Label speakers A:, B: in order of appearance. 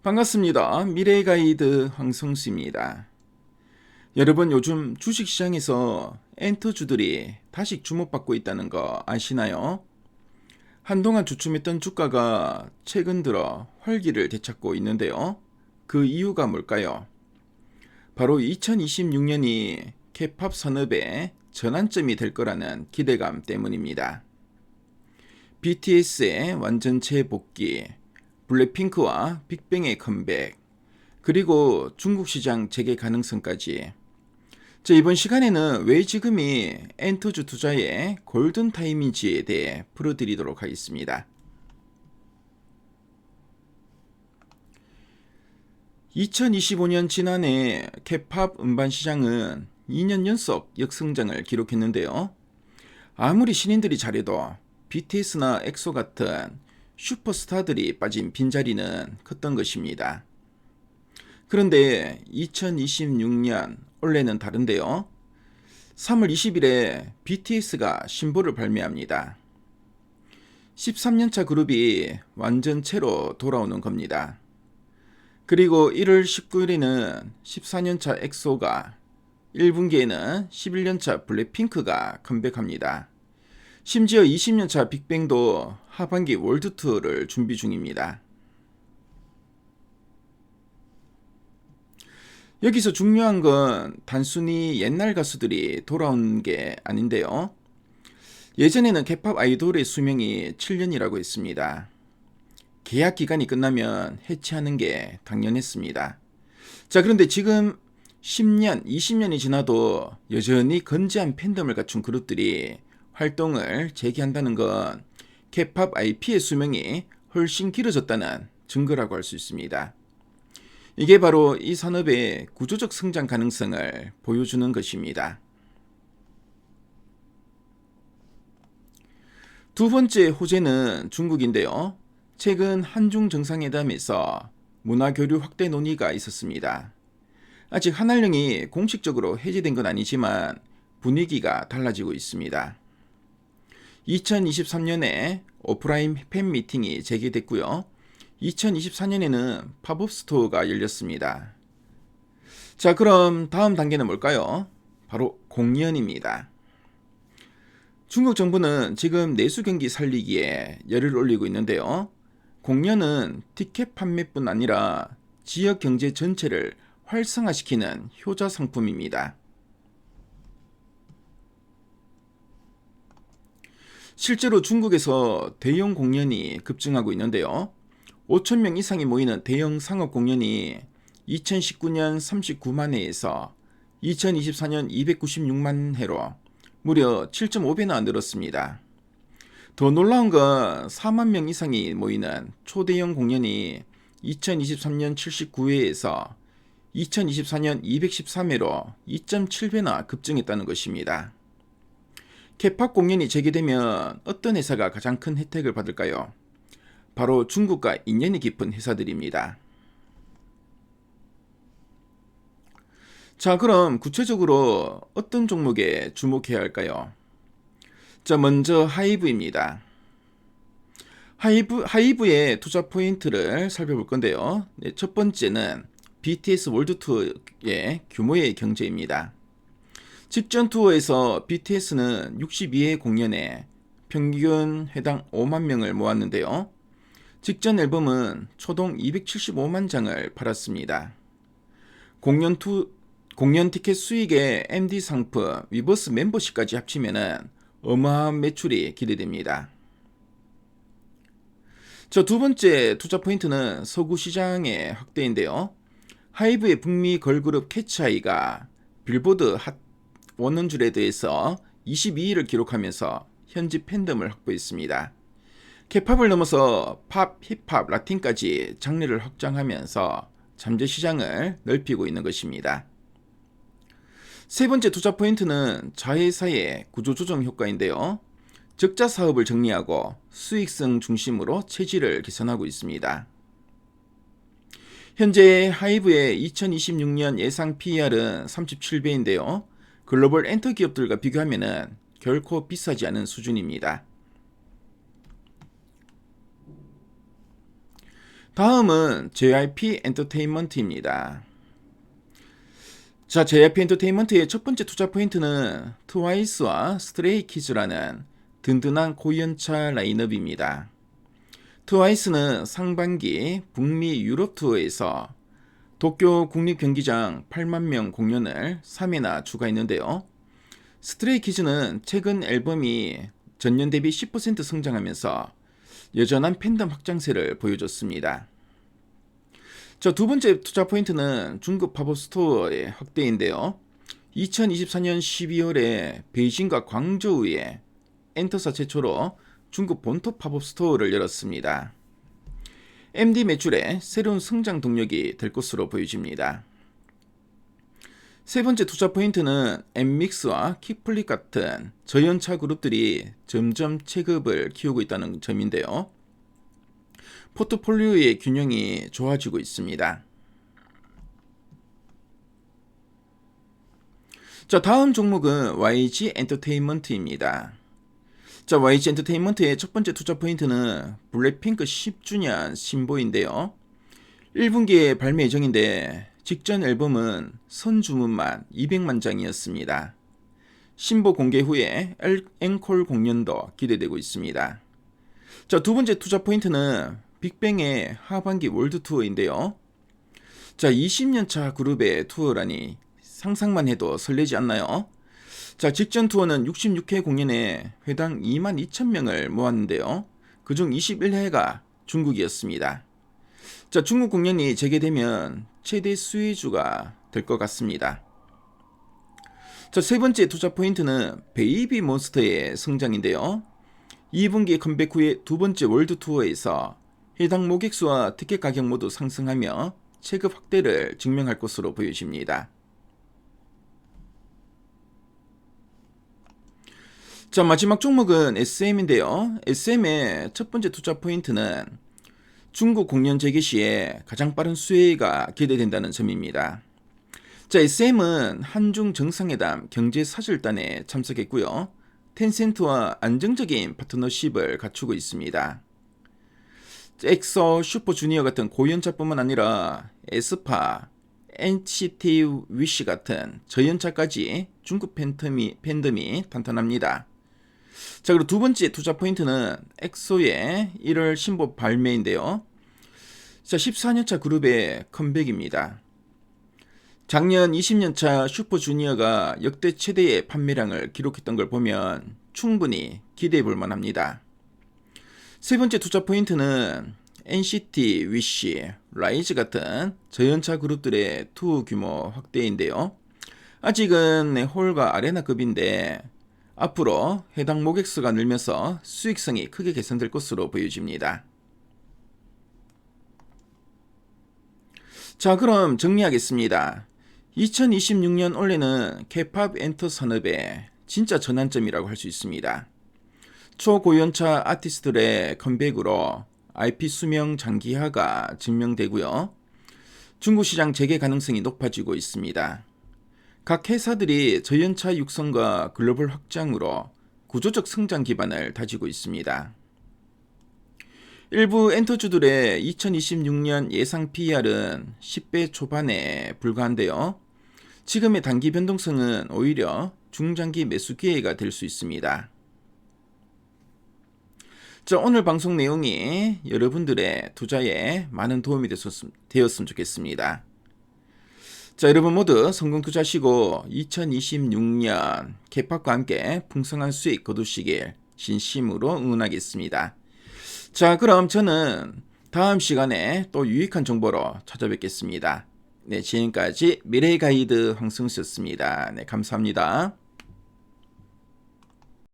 A: 반갑습니다. 미래의 가이드 황성수입니다. 여러분, 요즘 주식시장에서 엔터주들이 다시 주목받고 있다는 거 아시나요? 한동안 주춤했던 주가가 최근 들어 활기를 되찾고 있는데요. 그 이유가 뭘까요? 바로 2026년이 케이팝 산업의 전환점이 될 거라는 기대감 때문입니다. BTS의 완전체 복귀, 블랙핑크와 빅뱅의 컴백, 그리고 중국 시장 재개 가능성까지. 이번 시간에는 왜 지금이 엔터주 투자의 골든타임인지에 대해 풀어드리도록 하겠습니다. 2025년 지난해 케이팝 음반 시장은 2년 연속 역성장을 기록했는데요. 아무리 신인들이 잘해도 BTS나 엑소 같은 슈퍼스타들이 빠진 빈자리는 컸던 것입니다. 그런데 2026년 올해는 다른데요. 3월 20일에 BTS가 신보를 발매합니다. 13년차 그룹이 완전체로 돌아오는 겁니다. 그리고 1월 19일에는 14년차 엑소가, 1분기에는 11년차 블랙핑크가 컴백합니다. 심지어 20년차 빅뱅도 하반기 월드 투어를 준비 중입니다. 여기서 중요한 건 단순히 옛날 가수들이 돌아온 게 아닌데요. 예전에는 케이팝 아이돌의 수명이 7년이라고 했습니다. 계약 기간이 끝나면 해체하는 게 당연했습니다. 그런데 지금 10년, 20년이 지나도 여전히 건재한 팬덤을 갖춘 그룹들이 활동을 재개한다는 건 케이팝 IP의 수명이 훨씬 길어졌다는 증거라고 할 수 있습니다. 이게 바로 이 산업의 구조적 성장 가능성을 보여주는 것입니다. 두 번째 호재는 중국인데요. 최근 한중 정상회담에서 문화교류 확대 논의가 있었습니다. 아직 한한령이 공식적으로 해제된 건 아니지만 분위기가 달라지고 있습니다. 2023년에 오프라인 팬미팅이 재개됐고요. 2024년에는 팝업 스토어가 열렸습니다. 그럼 다음 단계는 뭘까요? 바로 공연입니다. 중국 정부는 지금 내수 경기 살리기에 열을 올리고 있는데요. 공연은 티켓 판매뿐 아니라 지역 경제 전체를 활성화시키는 효자 상품입니다. 실제로 중국에서 대형 공연이 급증하고 있는데요. 5,000명 이상이 모이는 대형 상업 공연이 2019년 39만 회에서 2024년 296만 회로 무려 7.5배나 늘었습니다. 더 놀라운 건 4만 명 이상이 모이는 초대형 공연이 2023년 79회에서 2024년 213회로 2.7배나 급증했다는 것입니다. 케이팝 공연이 재개되면 어떤 회사가 가장 큰 혜택을 받을까요? 바로 중국과 인연이 깊은 회사들입니다. 그럼 구체적으로 어떤 종목에 주목해야 할까요? 먼저 하이브입니다. 하이브의 투자 포인트를 살펴볼 건데요. 첫 번째는 BTS 월드 투어의 규모의 경제입니다. 직전 투어에서 BTS는 62회 공연에 평균 회당 5만 명을 모았는데요. 직전 앨범은 초동 275만 장을 팔았습니다. 공연 티켓 수익의 MD 상품, 위버스 멤버십까지 합치면 어마어마한 매출이 기대됩니다. 두 번째 투자 포인트는 서구 시장의 확대인데요. 하이브의 북미 걸그룹 캐치아이가 빌보드 핫 100에서 22위를 기록하면서 현지 팬덤을 확보했습니다. 케이팝을 넘어서 팝, 힙합, 라틴까지 장르를 확장하면서 잠재 시장을 넓히고 있는 것입니다. 세 번째 투자 포인트는 자회사의 구조조정 효과인데요. 적자 사업을 정리하고 수익성 중심으로 체질을 개선하고 있습니다. 현재 하이브의 2026년 예상 PER은 37배인데요. 글로벌 엔터 기업들과 비교하면 결코 비싸지 않은 수준입니다. 다음은 JYP 엔터테인먼트입니다. 자, JYP 엔터테인먼트의 첫 번째 투자 포인트는 트와이스와 스트레이키즈라는 든든한 고연차 라인업입니다. 트와이스는 상반기 북미 유럽 투어에서 도쿄 국립경기장 8만 명 공연을 3회나 추가했는데요. 스트레이키즈는 최근 앨범이 전년 대비 10% 성장하면서 여전한 팬덤 확장세를 보여줬습니다. 자, 두 번째 투자 포인트는 중국 팝업 스토어의 확대인데요. 2024년 12월에 베이징과 광저우에 엔터사 최초로 중국 본토 팝업 스토어를 열었습니다. MD 매출의 새로운 성장 동력이 될 것으로 보여집니다. 세 번째 투자 포인트는 엠믹스와 킥플립 같은 저연차 그룹들이 점점 체급을 키우고 있다는 점인데요. 포트폴리오의 균형이 좋아지고 있습니다. 자, 다음 종목은 YG 엔터테인먼트입니다. 자, YG 엔터테인먼트의 첫 번째 투자 포인트는 블랙핑크 10주년 신보인데요. 1분기에 발매 예정인데 직전 앨범은 선주문만 200만 장이었습니다. 신보 공개 후에 앵콜 공연도 기대되고 있습니다. 자, 두 번째 투자 포인트는 빅뱅의 하반기 월드 투어인데요. 자, 20년차 그룹의 투어라니 상상만 해도 설레지 않나요? 자, 직전 투어는 66회 공연에 회당 22,000명을 모았는데요. 그중 21회가 중국이었습니다. 자, 중국 공연이 재개되면 최대 수혜주가 될 것 같습니다. 자, 세 번째 투자 포인트는 베이비 몬스터의 성장인데요. 2분기 컴백 후에 두 번째 월드 투어에서 해당 모객수와 티켓 가격 모두 상승하며 체급 확대를 증명할 것으로 보여집니다. 자, 마지막 종목은 SM인데요. SM의 첫 번째 투자 포인트는 중국 공연 재개 시에 가장 빠른 수혜가 기대된다는 점입니다. 자, SM은 한중 정상회담 경제사절단에 참석했고요. 텐센트와 안정적인 파트너십을 갖추고 있습니다. 엑소, 슈퍼주니어 같은 고연차뿐만 아니라 에스파, NCT 위시 같은 저연차까지 중국 팬덤이 탄탄합니다. 자, 그리고 두 번째 투자 포인트는 엑소의 1월 신보 발매인데요. 자, 14년차 그룹의 컴백입니다. 작년 20년차 슈퍼주니어가 역대 최대의 판매량을 기록했던 걸 보면 충분히 기대해 볼 만합니다. 세 번째 투자 포인트는 NCT 위시, 라이즈 같은 저연차 그룹들의 투어 규모 확대인데요. 아직은 홀과 아레나급인데 앞으로 해당 모객수가 늘면서 수익성이 크게 개선될 것으로 보여집니다. 자, 그럼 정리하겠습니다. 2026년 올해는 K-POP 엔터 산업의 진짜 전환점이라고 할 수 있습니다. 초고연차 아티스트들의 컴백으로 IP 수명 장기화가 증명되고요. 중국 시장 재개 가능성이 높아지고 있습니다. 각 회사들이 저연차 육성과 글로벌 확장으로 구조적 성장 기반을 다지고 있습니다. 일부 엔터주들의 2026년 예상 PER은 10배 초반에 불과한데요. 지금의 단기 변동성은 오히려 중장기 매수 기회가 될 수 있습니다. 자, 오늘 방송 내용이 여러분들의 투자에 많은 도움이 되었으면 좋겠습니다. 자, 여러분 모두 성공 투자하시고 2026년 K-POP과 함께 풍성한 수익 거두시길 진심으로 응원하겠습니다. 자, 그럼 저는 다음 시간에 또 유익한 정보로 찾아뵙겠습니다. 네, 지금까지 미래의 가이드 황승수였습니다. 네, 감사합니다.